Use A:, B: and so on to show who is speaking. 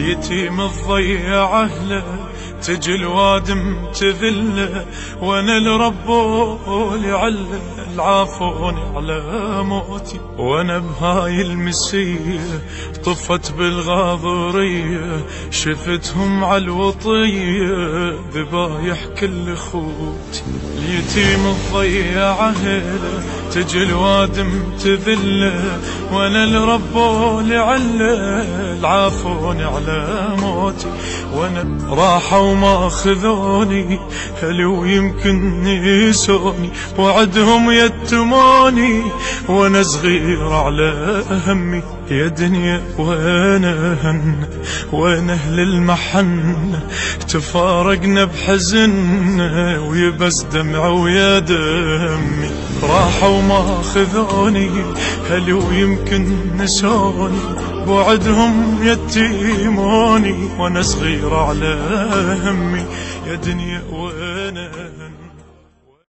A: اليتيم تضيع اهله، تجي الوادم تذله، وانا الرب لعله العافوني على موتي. وانا بهاي المسيه طفت بالغاضريه، شفتهم على الوطيه ذبايح كل خوتي. اليتيم تضيع اهله، تجي الوادم تذله، وانا الرب لعله العافوني على موتي. وانا راحوا ما خذوني هل ويمكن نسوني، وعدهم يتموني وانا صغير على همي. يا دنيا وانا هن وانا اهل المحن، تفارقنا بحزن ويبس دمع ويا دمي. راحوا ما خذوني هل ويمكن نسوني، بوعدهم يتيموني وانا صغير على همي. يا دنيا وانا هن